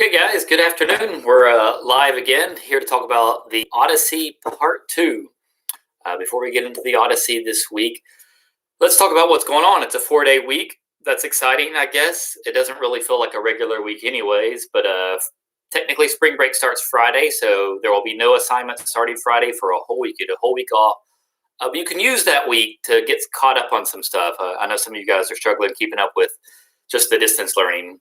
Okay, guys, good afternoon. We're live again here to talk about the Odyssey Part 2. Before we get into the Odyssey this week, let's talk about what's going on. It's a 4-day week. That's exciting, I guess. It doesn't really feel like a regular week anyways, but technically spring break starts Friday, so there will be no assignments starting Friday for a whole week. You get a whole week off. But you can use that week to get caught up on some stuff. I know some of you guys are struggling keeping up with just the distance learning.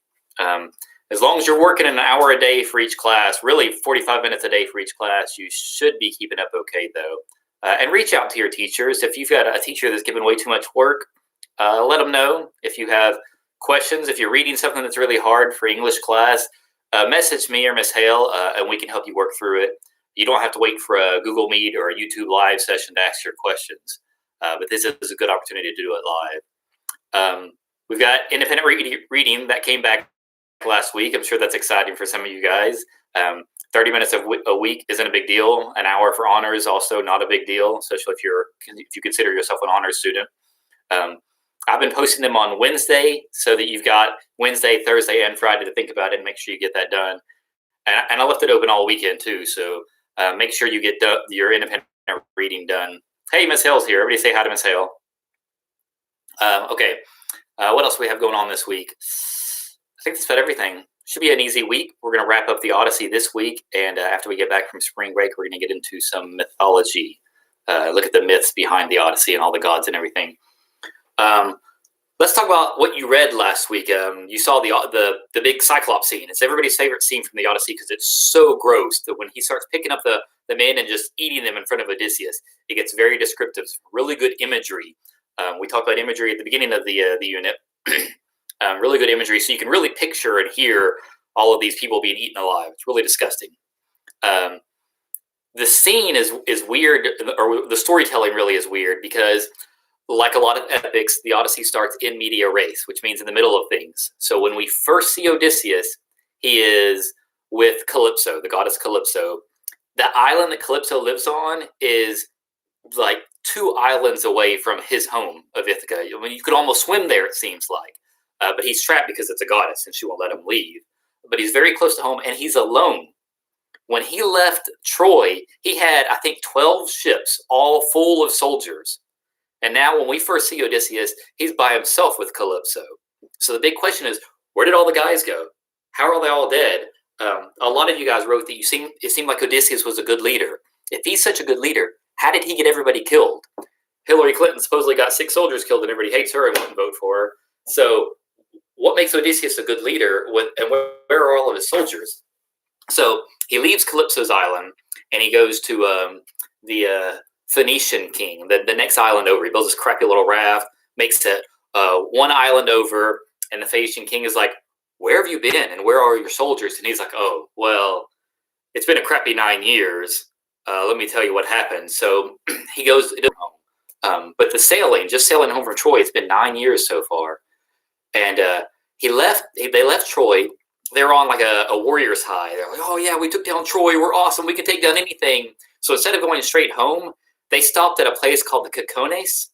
As long as you're working an hour a day for each class, really 45 minutes a day for each class, you should be keeping up okay, though. And reach out to your teachers. If you've got a teacher that's given way too much work, let them know. If you have questions, if you're reading something that's really hard for English class, message me or Miss Hale, and we can help you work through it. You don't have to wait for a Google Meet or a YouTube Live session to ask your questions. But this is a good opportunity to do it live. We've got independent reading that came back last week. I'm sure that's exciting for some of you guys. 30 minutes a week isn't a big deal. An hour for honors also not a big deal, especially if you consider yourself an honors student. I've been posting them on Wednesday so that you've got Wednesday, Thursday, and Friday to think about it and make sure you get that done. And I left it open all weekend too, so make sure you get your independent reading done. Hey, Miss Hale's here. Everybody say hi to Miss Hale. Okay, what else do we have going on this week? I think that's about everything. Should be an easy week. We're going to wrap up the Odyssey this week, and after we get back from spring break, we're going to get into some mythology. Look at the myths behind the Odyssey and all the gods and everything. Let's talk about what you read last week. You saw the big Cyclops scene. It's everybody's favorite scene from the Odyssey because it's so gross that when he starts picking up the men and just eating them in front of Odysseus, it gets very descriptive. Really good imagery. We talked about imagery at the beginning of the unit. Really good imagery, so you can really picture and hear all of these people being eaten alive. It's really disgusting. The scene is weird, or the storytelling really is weird, because like a lot of epics, the Odyssey starts in media res, which means in the middle of things. So when we first see Odysseus, he is with Calypso, the goddess Calypso. The island that Calypso lives on is like 2 islands away from his home of Ithaca. I mean, you could almost swim there, it seems like. But he's trapped because it's a goddess and she won't let him leave. But he's very close to home and he's alone. When he left Troy, he had, I think, 12 ships, all full of soldiers. And now when we first see Odysseus, he's by himself with Calypso. So the big question is, where did all the guys go? How are they all dead? A lot of you guys wrote that it seemed like Odysseus was a good leader. If he's such a good leader, how did he get everybody killed? Hillary Clinton supposedly got 6 soldiers killed and everybody hates her and wouldn't vote for her. So what makes Odysseus a good leader, and where are all of his soldiers? So he leaves Calypso's island and he goes to the Phoenician king, the next island over. He builds this crappy little raft, makes it one island over, and the Phoenician king is like, where have you been and where are your soldiers? And he's like, oh, well, it's been a crappy 9 years. Let me tell you what happened. So he goes home. But just sailing home from Troy, it's been 9 years so far. And they left Troy. They're on like a warrior's high. They're like, oh yeah, we took down Troy. We're awesome. We can take down anything. So instead of going straight home, they stopped at a place called the Cacones.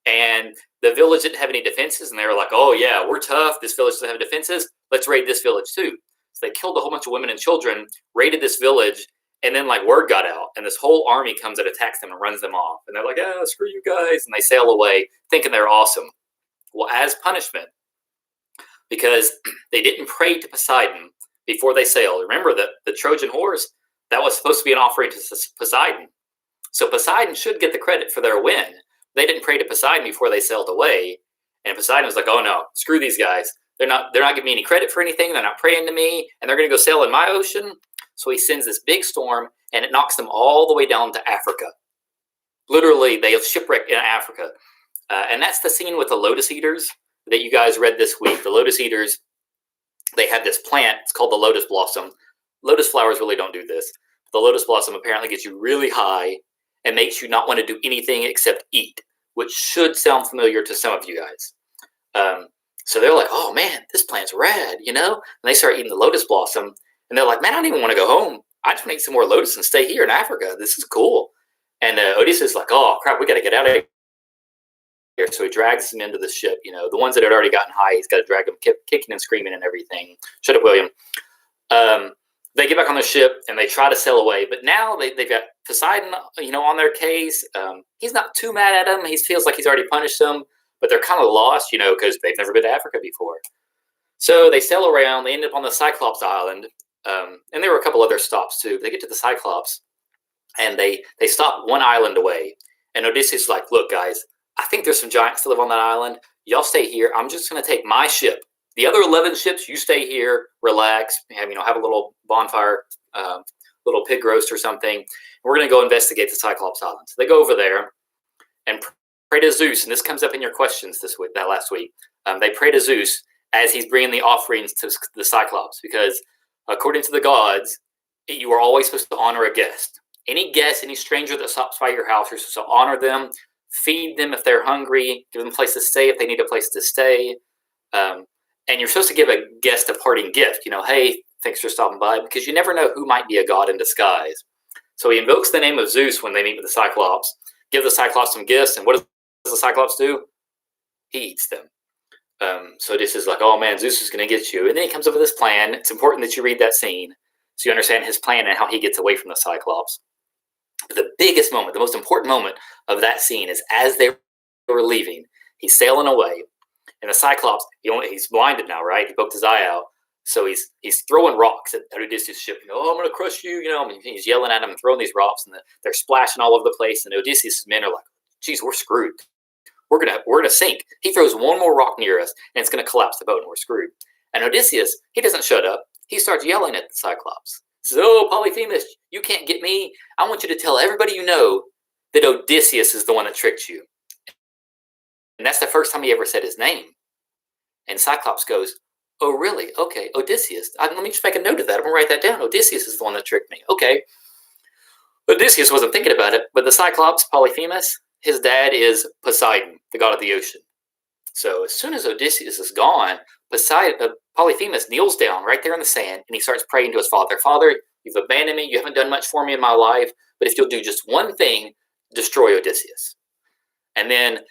And the village didn't have any defenses. And they were like, oh yeah, we're tough. This village doesn't have defenses. Let's raid this village too. So they killed a whole bunch of women and children, raided this village. And then like word got out. And this whole army comes and attacks them and runs them off. And they're like, oh, screw you guys. And they sail away thinking they're awesome. Well, as punishment, because they didn't pray to Poseidon before they sailed. Remember that the Trojan horse, that was supposed to be an offering to Poseidon. So Poseidon should get the credit for their win. They didn't pray to Poseidon before they sailed away. And Poseidon was like, oh no, screw these guys. They're not giving me any credit for anything. They're not praying to me. And they're going to go sail in my ocean. So he sends this big storm and it knocks them all the way down to Africa. Literally, they shipwrecked in Africa. And that's the scene with the lotus eaters that you guys read this week. The lotus eaters, they had this plant. It's called the lotus blossom. Lotus flowers really don't do this. The lotus blossom apparently gets you really high and makes you not want to do anything except eat, which should sound familiar to some of you guys. So they're like, oh man, this plant's rad, you know? And they start eating the lotus blossom. And they're like, man, I don't even want to go home. I just want to eat some more lotus and stay here in Africa. This is cool. And Odysseus is like, oh crap, we got to get out of here. So he drags them into the ship. You know, the ones that had already gotten high, he's got to drag them kicking and screaming and everything. Shut up, William. They get back on the ship and they try to sail away, but now they've got Poseidon, on their case. He's not too mad at them. He feels like he's already punished them, but they're kind of lost, because they've never been to Africa before. So they sail around. They end up on the Cyclops Island, and there were a couple other stops too. They get to the Cyclops, and they stop one island away. And Odysseus is like, "Look, guys, I think there's some giants that live on that island. Y'all stay here. I'm just going to take my ship. The other 11 ships, you stay here, relax, have a little bonfire, little pig roast or something. We're going to go investigate the Cyclops Island." So they go over there and pray to Zeus, and this comes up in your questions that last week. They pray to Zeus as he's bringing the offerings to the Cyclops, because according to the gods, you are always supposed to honor a guest. Any guest, any stranger that stops by your house, you're supposed to honor them, feed them if they're hungry, give them a place to stay if they need a place to stay. And you're supposed to give a guest a parting gift. Hey, thanks for stopping by, because you never know who might be a god in disguise. So he invokes the name of Zeus when they meet with the Cyclops, give the Cyclops some gifts, and what does the Cyclops do? He eats them. So this is like, oh man, Zeus is going to get you. And then he comes up with this plan. It's important that you read that scene so you understand his plan and how he gets away from the Cyclops. But the biggest moment, the most important moment of that scene is as they were leaving. He's sailing away, and the Cyclops, he's blinded now, right? He poked his eye out. So he's throwing rocks at Odysseus' ship. I'm going to crush you. He's yelling at him and throwing these rocks, and they're splashing all over the place. And Odysseus' men are like, geez, we're screwed. We're gonna sink. He throws one more rock near us, and it's gonna collapse the boat, and we're screwed. And Odysseus, he doesn't shut up. He starts yelling at the Cyclops. He says, "Oh, Polyphemus, you can't get me. I want you to tell everybody you know that Odysseus is the one that tricked you." And that's the first time he ever said his name. And Cyclops goes, "Oh, really? Okay, Odysseus. Let me just make a note of that. I'm gonna write that down. Odysseus is the one that tricked me. Okay." Odysseus wasn't thinking about it, but the Cyclops, Polyphemus, his dad is Poseidon, the god of the ocean. So as soon as Odysseus is gone, Polyphemus kneels down right there in the sand, and he starts praying to his father. "Father, you've abandoned me. You haven't done much for me in my life, but if you'll do just one thing, destroy Odysseus." And then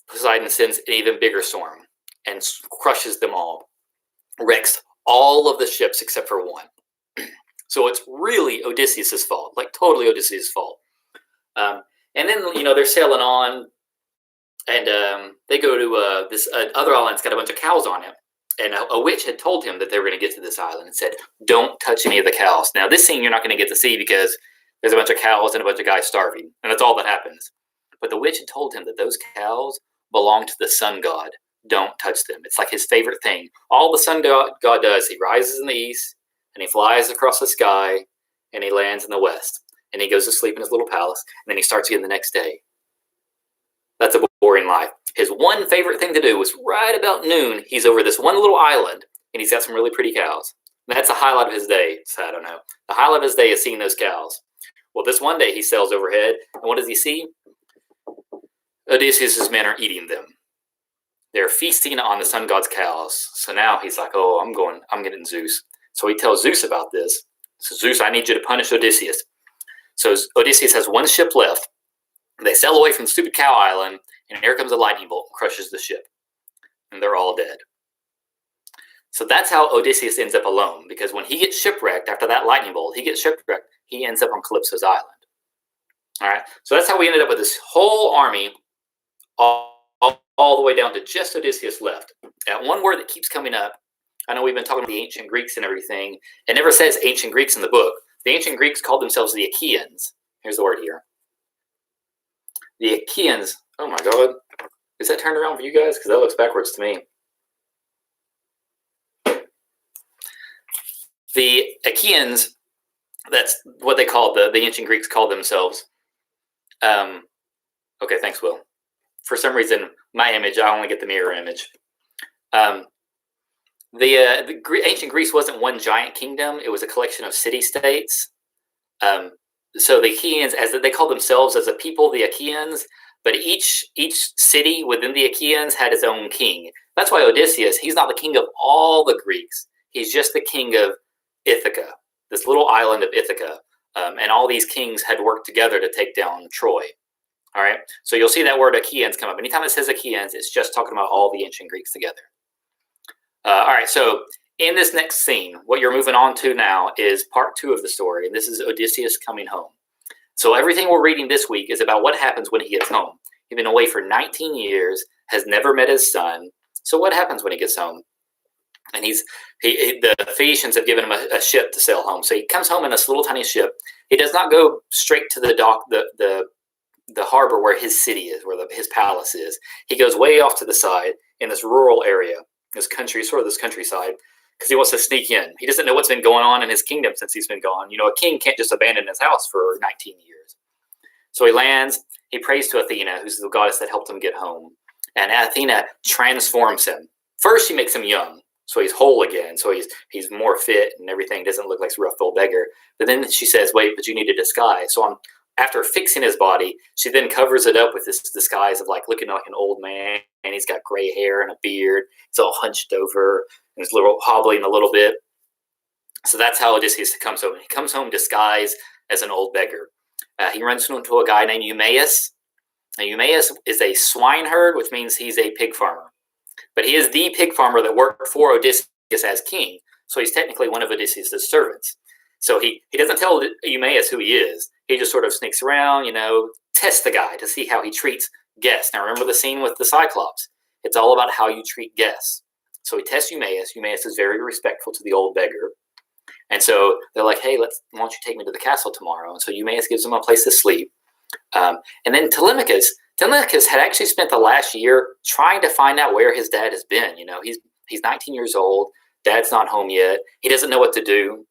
Poseidon sends an even bigger storm and crushes them all, wrecks all of the ships except for one. So it's really Odysseus' fault, like totally Odysseus' fault. And then, they're sailing on, and they go to this other island that's got a bunch of cows on it. And a witch had told him that they were going to get to this island and said, "Don't touch any of the cows." Now, this scene you're not going to get to see because there's a bunch of cows and a bunch of guys starving, and that's all that happens. But the witch had told him that those cows belong to the sun god. Don't touch them. It's like his favorite thing. All the sun god does, he rises in the east, and he flies across the sky, and he lands in the west. And he goes to sleep in his little palace, and then he starts again the next day. That's a boring life. His one favorite thing to do was right about noon, he's over this one little island, and he's got some really pretty cows. And that's the highlight of his day. So I don't know. The highlight of his day is seeing those cows. Well, this one day he sails overhead, and what does he see? Odysseus' men are eating them. They're feasting on the sun god's cows. So now he's like, "Oh, I'm getting Zeus." So he tells Zeus about this. So, "Zeus, I need you to punish Odysseus." So Odysseus has one ship left. They sail away from the stupid cow island, and here comes a lightning bolt and crushes the ship. And they're all dead. So that's how Odysseus ends up alone, because when he gets shipwrecked after that lightning bolt, he ends up on Calypso's island. All right, so that's how we ended up with this whole army all the way down to just Odysseus left. Now, one word that keeps coming up, I know we've been talking about the ancient Greeks and everything. It never says ancient Greeks in the book. The ancient Greeks called themselves the Achaeans. Here's the word here. The Achaeans. Oh my God. Is that turned around for you guys? Because that looks backwards to me. The Achaeans, that's what they called, the ancient Greeks called themselves. Okay, thanks, Will. For some reason, my image, I only get the mirror image. The ancient Greece wasn't one giant kingdom. It was a collection of city-states. So the Achaeans, as they called themselves as a people, the Achaeans, but each city within the Achaeans had its own king. That's why Odysseus, he's not the king of all the Greeks. He's just the king of Ithaca, this little island of Ithaca. And all these kings had worked together to take down Troy. All right, so you'll see that word Achaeans come up. Anytime it says Achaeans, it's just talking about all the ancient Greeks together. All right, so In this next scene, what you're moving on to now is part 2 of the story, and this is Odysseus coming home. So everything we're reading this week is about what happens when he gets home. He's been away for 19 years, has never met his son. So what happens when he gets home? And the Phoenicians have given him a ship to sail home. So he comes home in this little tiny ship. He does not go straight to the dock, the harbor where his city is, where his palace is. He goes way off to the side in this rural area, this countryside, because he wants to sneak in. He doesn't know what's been going on in his kingdom since he's been gone. A king can't just abandon his house for 19 years. So he lands, he prays to Athena, who's the goddess that helped him get home. And Athena transforms him. First, she makes him young, so he's whole again. So he's more fit and everything, doesn't look like a rough old beggar. But then she says, wait, but you need a disguise. So after fixing his body, she then covers it up with this disguise of looking like an old man, and he's got gray hair and a beard. He's all hunched over, and he's hobbling a little bit. So that's how Odysseus comes home. He comes home disguised as an old beggar. He runs into a guy named Eumaeus. Now, Eumaeus is a swineherd, which means he's a pig farmer. But he is the pig farmer that worked for Odysseus as king. So he's technically one of Odysseus' servants. So he doesn't tell Eumaeus who he is. He just sort of sneaks around, tests the guy to see how he treats guests. Now, remember the scene with the Cyclops. It's all about how you treat guests. So he tests Eumaeus. Eumaeus is very respectful to the old beggar. And so they're like, hey, why don't you take me to the castle tomorrow? And so Eumaeus gives him a place to sleep. And then Telemachus had actually spent the last year trying to find out where his dad has been. He's 19 years old. Dad's not home yet. He doesn't know what to do.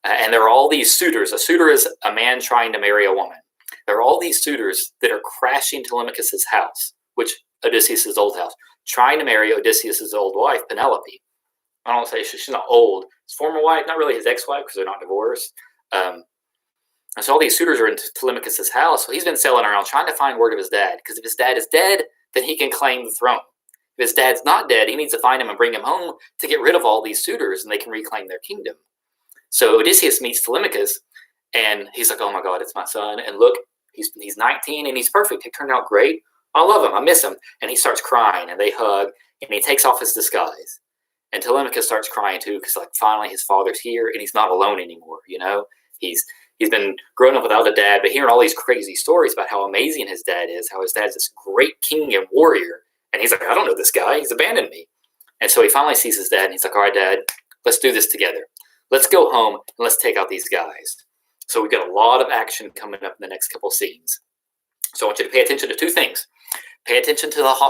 And there are all these suitors. A suitor is a man trying to marry a woman. There are all these suitors that are crashing Telemachus' house, which Odysseus' old house, trying to marry Odysseus' old wife, Penelope. I don't say she's not old. His former wife, not really his ex-wife because they're not divorced. And so all these suitors are in Telemachus' house. So he's been sailing around trying to find word of his dad, because if his dad is dead, then he can claim the throne. If his dad's not dead, he needs to find him and bring him home to get rid of all these suitors, and they can reclaim their kingdom. So Odysseus meets Telemachus, and he's like, oh my God, it's my son. And look, he's 19, and he's perfect. He turned out great. I love him. I miss him. And he starts crying, and they hug, and he takes off his disguise. And Telemachus starts crying too, because finally his father's here, and he's not alone anymore. He's been growing up without a dad, but hearing all these crazy stories about how amazing his dad is, how his dad's this great king and warrior. And he's like, I don't know this guy. He's abandoned me. And so he finally sees his dad, and he's like, all right, Dad, let's do this together. Let's go home, and let's take out these guys. So we've got a lot of action coming up in the next couple scenes. So I want you to pay attention to two things. Pay attention to the